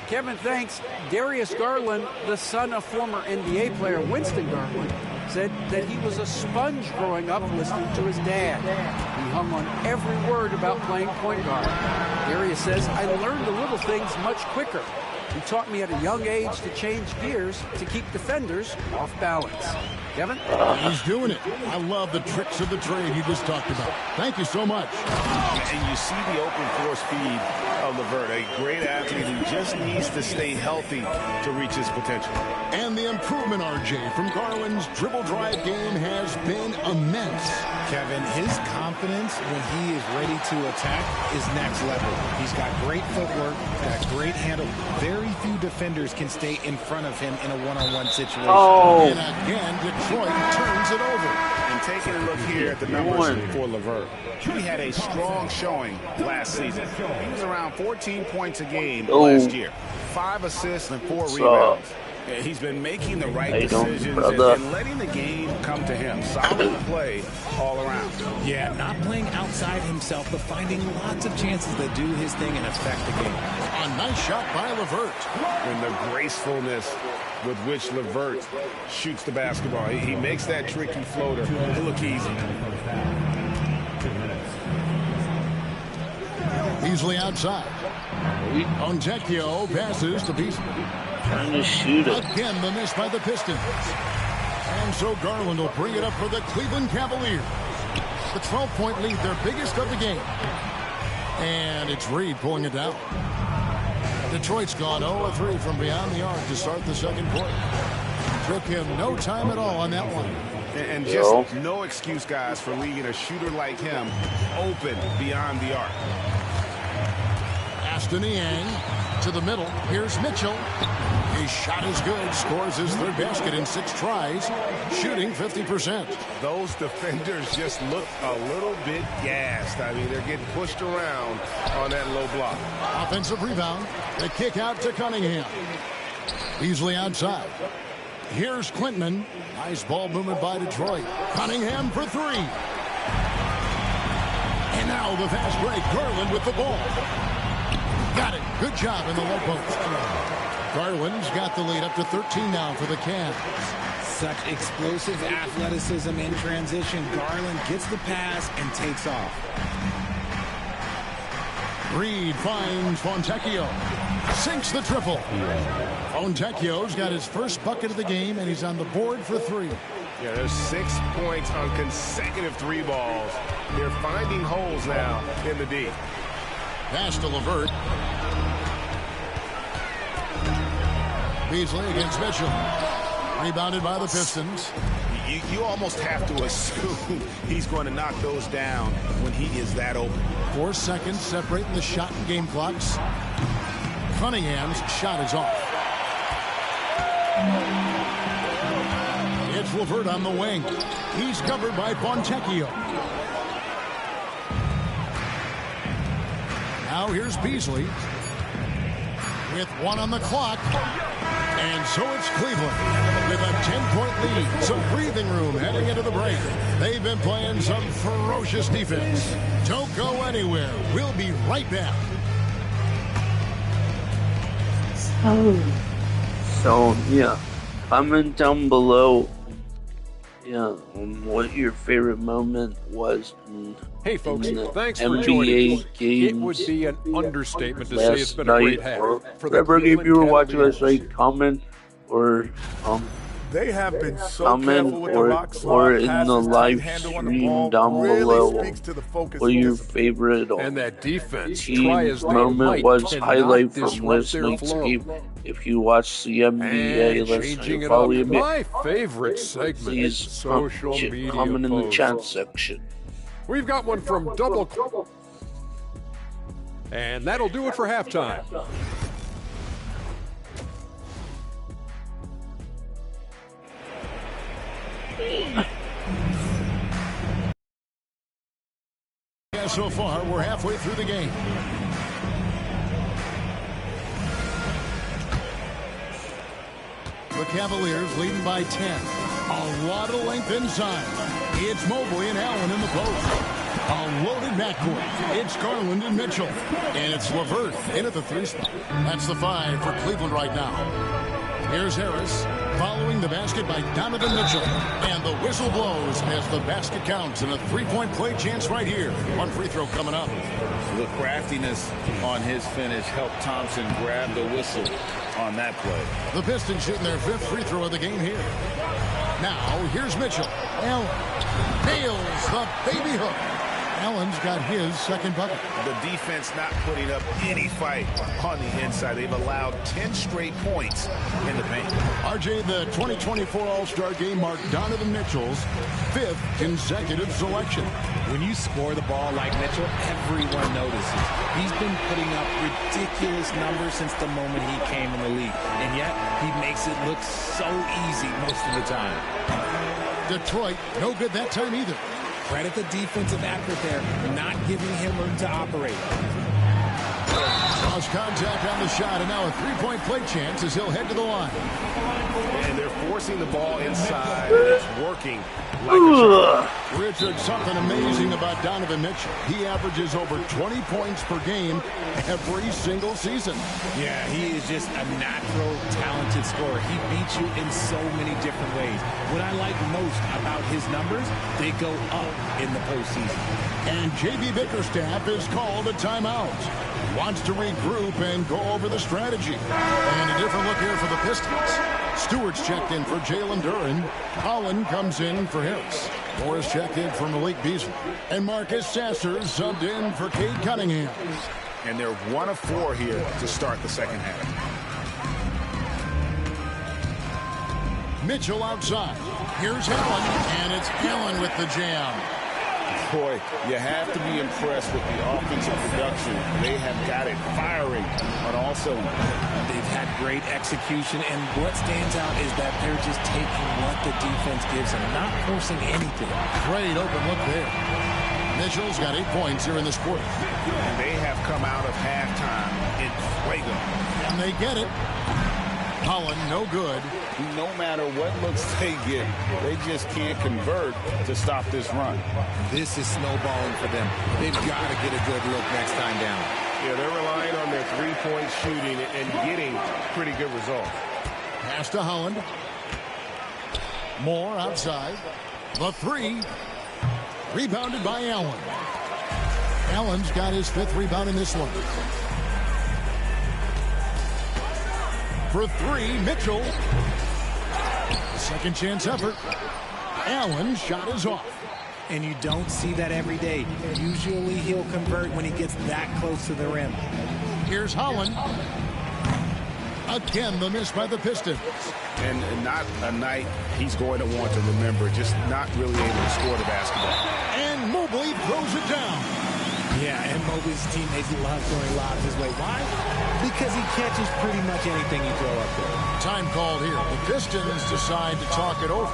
Kevin, thanks. Darius Garland, the son of former NBA player Winston Garland, said that he was a sponge growing up listening to his dad. He hung on every word about playing point guard. Darius says, I learned the little things much quicker. He taught me at a young age to change gears to keep defenders off balance. Kevin? He's doing it. I love the tricks of the trade you just talked about. Thank you so much. And you see the open floor speed of LeVert, a great athlete who just needs to stay healthy to reach his potential. And the improvement, RJ, from Garland's dribble drive game has been immense. Kevin, his confidence when he is ready to attack is next level. He's got great footwork, got great handle. Very few defenders can stay in front of him in a one-on-one situation. And again, Detroit turns it over. And taking a look here at the numbers for LeVert. He had a strong showing last season. He was around 14 points a game last year. 5 assists and 4 rebounds. He's been making the right decisions and letting the game come to him. Solid play all around. Yeah, not playing outside himself, but finding lots of chances to do his thing and affect the game. A nice shot by LeVert. And the gracefulness with which LeVert shoots the basketball. He makes that tricky floater look easy. Beasley outside. Fontecchio passes to Beasley. Trying to shoot it. Again, the miss by the Pistons. And so Garland will bring it up for the Cleveland Cavaliers. The 12-point lead, their biggest of the game. And it's Reed pulling it down. Detroit's gone 0-3 from beyond the arc to start the second quarter. Took him no time at all on that one. And just no excuse, guys, for leaving a shooter like him open beyond the arc. Aston Niang to the middle. Here's Mitchell. His shot is good. Scores his 3rd basket in 6 tries. Shooting 50%. Those defenders just look a little bit gassed. I mean, they're getting pushed around on that low block. Offensive rebound. The kick out to Cunningham. Beasley outside. Here's Clinton. Nice ball movement by Detroit. Cunningham for 3. And now the fast break. Garland with the ball. Got it. Good job in the low post. Garland's got the lead up to 13 now for the Cavs. Such explosive athleticism in transition. Garland gets the pass and takes off. Reed finds Fontecchio. Sinks the triple. Fontecchio's got his first bucket of the game, and he's on the board for 3. Yeah, there's 6 points on consecutive 3 balls. They're finding holes now in the D. Pass to LeVert. Beasley against Mitchell. Rebounded by the Pistons. You almost have to assume he's going to knock those down when he is that open. 4 seconds separating the shot and game clocks. Cunningham's shot is off. It's LeVert on the wing. He's covered by Fontecchio. Now here's Beasley with 1 on the clock. And so it's Cleveland with a 10-point lead. Some breathing room heading into the break. They've been playing some ferocious defense. Don't go anywhere. We'll be right back. So yeah, Comment down below. Yeah, what your favorite moment was Hey folks, in the thanks for NBA joining us. games. It would be an understatement to say it's last been a great night, half or for the whatever game Cleveland you were watching last Cavaliers. night. Comment or They have been so comment careful with the rock or slide in passes, the tight live handle on the stream ball. down Really below. speaks to the focus. What your favorite And that defense, team try as they moment might, was, cannot highlight from disrupt last their night's flow. game. If you watched the NBA And last changing night, it follow up, me. my favorite segment, Please social media comment in the posts. chat section. We've got one from Double. And that'll do it for halftime. Yeah, so far, we're halfway through the game. The Cavaliers leading by 10. A lot of length inside. It's Mobley and Allen in the post. A loaded backcourt. It's Garland and Mitchell. And it's LeVert in at the 3 spot. That's the 5 for Cleveland right now. Here's Harris following the basket by Donovan Mitchell. And the whistle blows as the basket counts. And a 3-point play chance right here. One free throw coming up. The craftiness on his finish helped Thompson grab the whistle on that play. The Pistons shooting their 5th free throw of the game here. Now, here's Mitchell. Allen nails the baby hook. Allen's got his 2nd bucket. The defense not putting up any fight on the inside. They've allowed 10 straight points in the paint. RJ, the 2024 All-Star Game marked Donovan Mitchell's 5th consecutive selection. When you score the ball like Mitchell, everyone notices. He's been putting up ridiculous numbers since the moment he came in the league. And yet, he makes it look so easy most of the time. Detroit, no good that time either. Credit the defensive effort there, not giving him room to operate. Cross contact on the shot, and now a 3-point play chance as he'll head to the line. And they're forcing the ball inside, and it's working like a shot. Richard, something amazing about Donovan Mitchell. He averages over 20 points per game every single season. Yeah, he is just a natural, talented scorer. He beats you in so many different ways. What I like most about his numbers, they go up in the postseason. And J.B. Bickerstaff is called a timeout. Wants to regroup and go over the strategy. And a different look here for the Pistons. Stewart's checked in for Jalen Duren. Holland comes in for Harris. Morris checked in for Malik Beasley. And Marcus Sasser subbed in for Cade Cunningham. And they're 1 of 4 here to start the second half. Mitchell outside. Here's Allen, and it's Allen with the jam. Boy, you have to be impressed with the offensive production. They have got it firing on all cylinders. They've had great execution, and what stands out is that they're just taking what the defense gives them, not forcing anything. Great open look there. Mitchell's got 8 points here in this quarter. And they have come out of halftime in fuego. And they get it. Holland, no good. No matter what looks they get, they just can't convert to stop this run. This is snowballing for them. They've got to get a good look next time down. Yeah, they're relying on their three-point shooting and getting pretty good results. Pass to Holland. Moore outside. The 3. Rebounded by Allen. Allen's got his 5th rebound in this one. For 3, Mitchell. Second chance effort. Allen's shot is off. And you don't see that every day. Usually he'll convert when he gets that close to the rim. Here's Holland. Again, the miss by the Pistons. And not a night he's going to want to remember. Just not really able to score the basketball. And Mobley throws it down. Yeah, and Mobley's teammates love throwing lobs his way. Why? Because he catches pretty much anything you throw up there. Time called here. The Pistons decide to talk it over.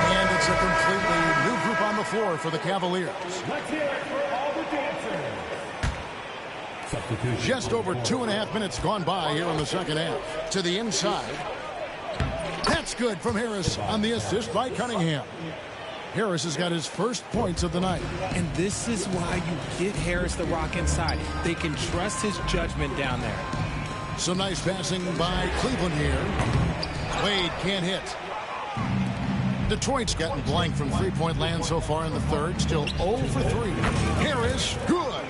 And it's a completely new group on the floor for the Cavaliers. Let's hear it for all the dancers. Just over 2.5 minutes gone by here in the second half. To the inside. That's good from Harris on the assist by Cunningham. Harris has got his first points of the night. And this is why you get Harris the rock inside. They can trust his judgment down there. Some nice passing by Cleveland here. Wade can't hit. Detroit's gotten blank from three-point land so far in the third. Still 0 for 3. Harris, good.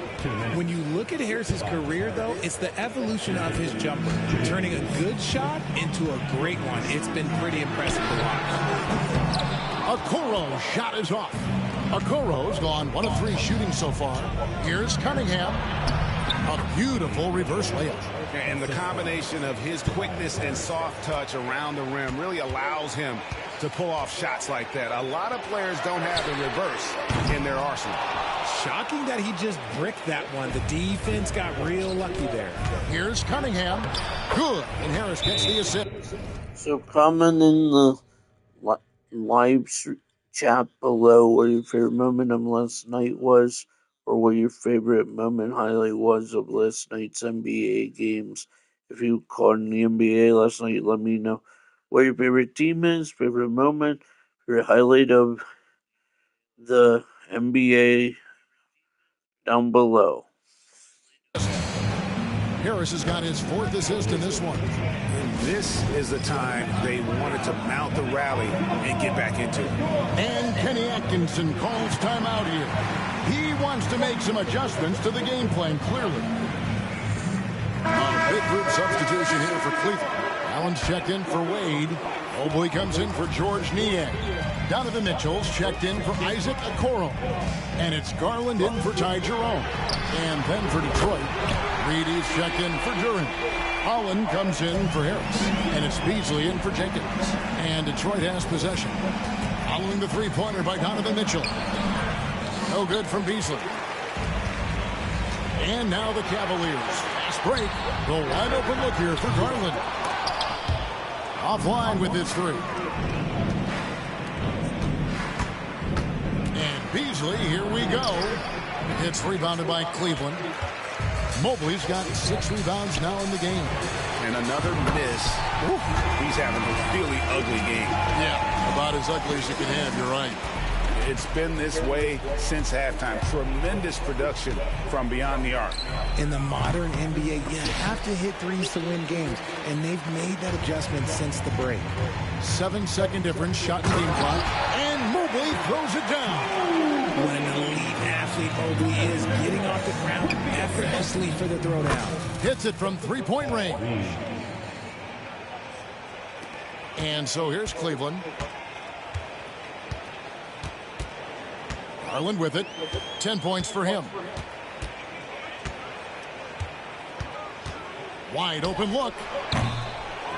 When you look at Harris's career, though, it's the evolution of his jumper. Turning a good shot into a great one. It's been pretty impressive to watch. Okoro's shot is off. Okoro's gone 1 of 3 shooting so far. Here's Cunningham. A beautiful reverse layup. And the combination of his quickness and soft touch around the rim really allows him to pull off shots like that. A lot of players don't have the reverse in their arsenal. Shocking that he just bricked that one. The defense got real lucky there. Here's Cunningham. Good. And Harris gets the assist. So comment in the live chat below what your favorite moment of last night was, or what your favorite moment highlight was of last night's NBA games. If you caught in the NBA last night, let me know what your favorite team is, favorite moment, favorite highlight of the NBA down below. Harris has got his 4th assist in this one. This is the time they wanted to mount the rally and get back into it. And Kenny Atkinson calls timeout here. He wants to make some adjustments to the game plan, clearly. A big group substitution here for Cleveland. Allen's checked in for Wade. Mobley comes in for George Niang. Donovan Mitchell's checked in for Isaac Okoro. And it's Garland in for Ty Jerome. And then for Detroit, Reedy's checked in for Duran. Holland comes in for Harris. And it's Beasley in for Jenkins. And Detroit has possession. Following the three-pointer by Donovan Mitchell. No good from Beasley. And now the Cavaliers. Fast break. The wide open look here for Garland. Offline with his 3. And Beasley, here we go. It's rebounded by Cleveland. Mobley's got 6 rebounds now in the game. And another miss. Ooh, he's having a really ugly game. Yeah, about as ugly as you can have, you're right. It's been this way since halftime. Tremendous production from beyond the arc. In the modern NBA, you have to hit threes to win games, and they've made that adjustment since the break. 7-second difference, shot in game clock, and Mobley throws it down. What an elite athlete Mobley is, getting off the ground effortlessly for the throwdown. Hits it from three-point range. And so here's Cleveland. Garland with it. 10 points for him. Wide open look.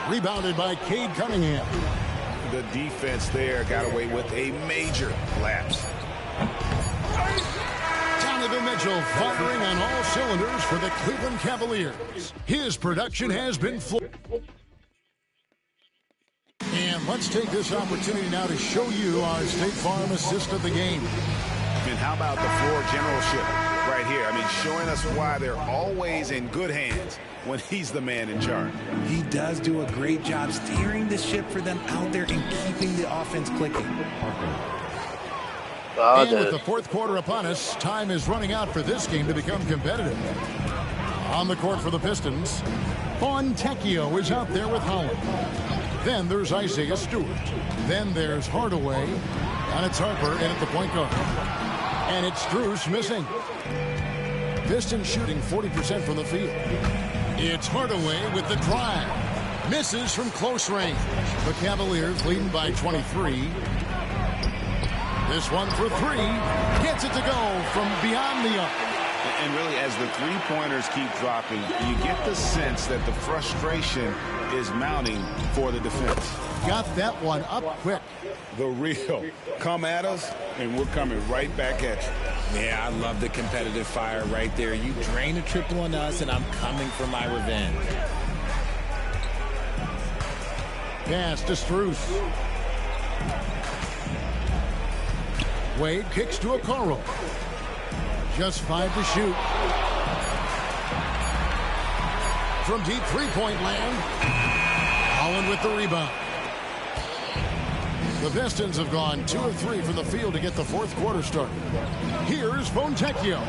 Rebounded by Cade Cunningham. The defense there got away with a major lapse. Donovan Mitchell firing on all cylinders for the Cleveland Cavaliers. His production has been full. And let's take this opportunity now to show you our State Farm assist of the game. And how about the floor generalship right here? I mean, showing us why they're always in good hands when he's the man in charge. He does do a great job steering the ship for them out there and keeping the offense clicking. And with the fourth quarter upon us, time is running out for this game to become competitive. On the court for the Pistons, Fontecchio is out there with Holland. Then there's Isaiah Stewart. Then there's Hardaway. And it's Harper in at the point guard. And it's Strus missing. Pistons shooting 40% from the field. It's Hardaway with the drive. Misses from close range. The Cavaliers leading by 23. This one for 3. Gets it to go from beyond the arc. And really, as the three-pointers keep dropping, you get the sense that the frustration is mounting for the defense. Got that one up quick. The real come at us, and we're coming right back at you. Yeah, I love the competitive fire right there. You drain a triple on us, and I'm coming for my revenge. Pass to Strus. Wade kicks to Okoro. Just 5 to shoot. from deep three-point land. Holland with the rebound. The Pistons have gone 2 of 3 from the field to get the fourth quarter started. Here's Fontecchio.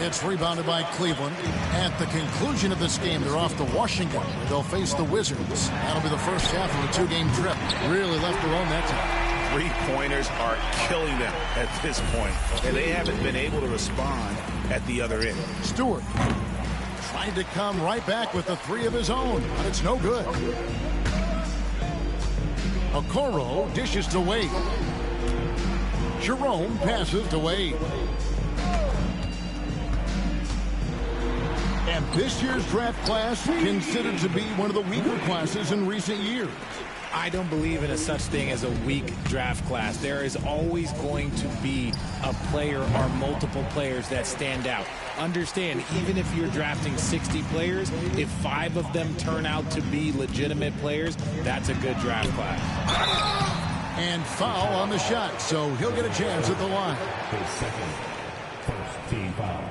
It's rebounded by Cleveland. At the conclusion of this game, they're off to Washington. They'll face the Wizards. That'll be the first half of a 2-game trip. Really left alone that time. Three-pointers are killing them at this point, and they haven't been able to respond at the other end. Stewart trying to come right back with the 3 of his own, but it's no good. Okoro dishes to Wade. Jerome passes to Wade. And this year's draft class considered to be one of the weaker classes in recent years. I don't believe in a such thing as a weak draft class. There is always going to be a player or multiple players that stand out. Understand, even if you're drafting 60 players, if 5 of them turn out to be legitimate players, that's a good draft class. And foul on the shot, so he'll get a chance at the line. First team foul.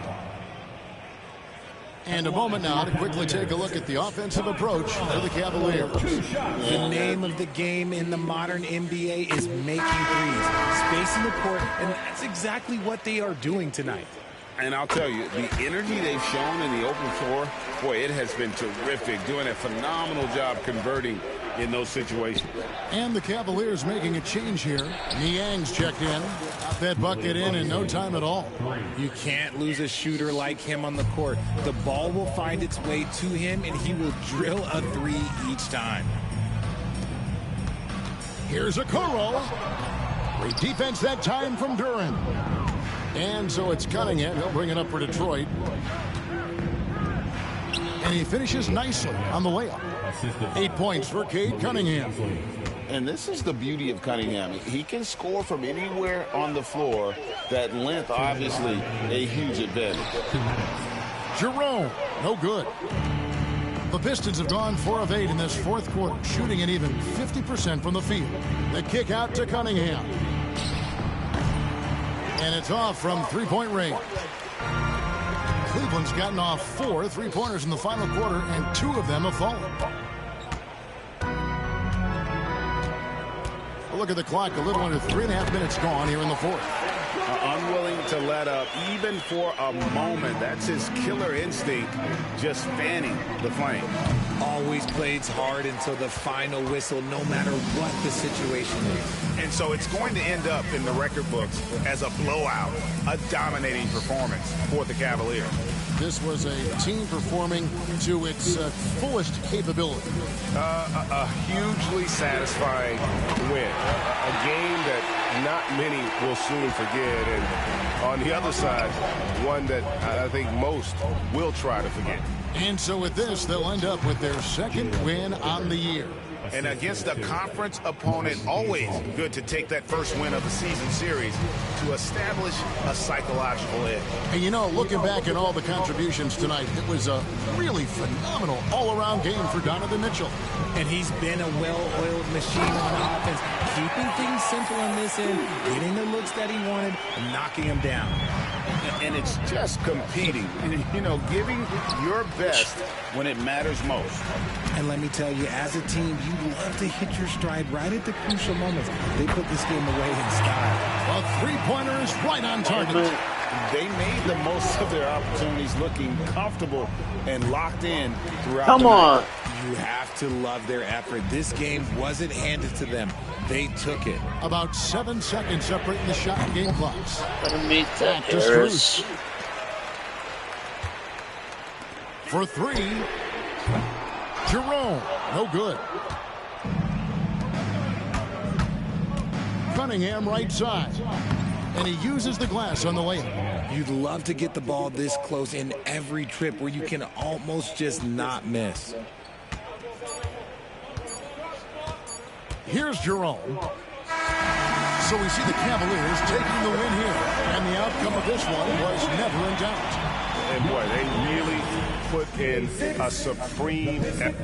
And a moment now to quickly take a look at the offensive approach for the Cavaliers. The name of the game in the modern NBA is making threes, spacing the court, and that's exactly what they are doing tonight. And I'll tell you, the energy they've shown in the open floor, boy, it has been terrific, doing a phenomenal job converting in those situations. And the Cavaliers making a change here. Niang's checked in. Got that bucket in no time at all. You can't lose a shooter like him on the court. The ball will find its way to him, and he will drill a 3 each time. Here's Okoro. Great defense that time from Duran. And so it's Cunningham. He'll bring it up for Detroit. And he finishes nicely on the layup. 8 points for Cade Cunningham. And this is the beauty of Cunningham. He can score from anywhere on the floor. That length, obviously, a huge advantage. Jerome, no good. The Pistons have gone 4 of 8 in this fourth quarter, shooting at even 50% from the field. The kick out to Cunningham. And it's off from three-point range. Cleveland's gotten off 4 three-pointers in the final quarter, and 2 of them have fallen. A look at the clock, a little under 3.5 minutes gone here in the fourth. Unwilling to let up, even for a moment. That's his killer instinct, just fanning the flame. Always plays hard until the final whistle, no matter what the situation is. And so it's going to end up in the record books as a blowout, a dominating performance for the Cavaliers. This was a team performing to its fullest capability. A hugely satisfying win. A game that not many will soon forget. And on the other side, one that I think most will try to forget. And so with this, they'll end up with their second win on the year. And against a conference opponent, always good to take that first win of the season series to establish a psychological edge. And you know, looking back at all the contributions tonight, it was a really phenomenal all-around game for Donovan Mitchell. And he's been a well-oiled machine on offense, keeping things simple on this end, getting the looks that he wanted, and knocking them down. And it's just competing, you know, giving your best when it matters most. And let me tell you, as a team, you love to hit your stride right at the crucial moments. They put this game away in style. A three-pointer is right on target. They made the most of their opportunities, looking comfortable and locked in throughout. Come on. You have to love their effort. This game wasn't handed to them. They took it. About 7 seconds separating the shot and game clocks. Gonna meet that Harris. For 3. Jerome, no good. Cunningham right side. And he uses the glass on the layup. You'd love to get the ball this close in every trip where you can almost just not miss. Here's Jerome. So we see the Cavaliers taking the win here. And the outcome of this one was never in doubt. And boy, they really put in a supreme effort.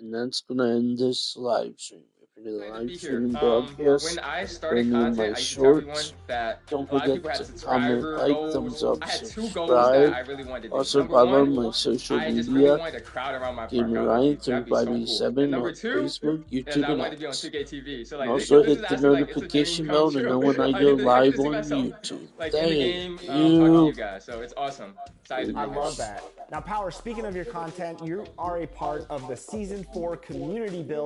And that's going to end this live stream. If you're in the Glad to live be here. stream broadcast When I or started any of my content, I used to tell everyone shorts, that don't a lot of forget people had to comment, subscriber like, goals. thumbs up, I had two goals that subscribe. I really wanted to do. Also Number follow one, my social I just really media, wanted to crowd around my park Gamer out on the Ryan beach. That'd be so cool. And 3587 number on two Facebook, is YouTube, I and wanted to be on X. 2K TV. So And like also this is hit the actually like it's a dream notification come bell to know true. when I I go get to live see on myself YouTube. like in the game, Thank talking to you. you guys. So it's awesome. Excited to be I here. love that. Now, Power, speaking of your content, you are a part of the Season 4 community build.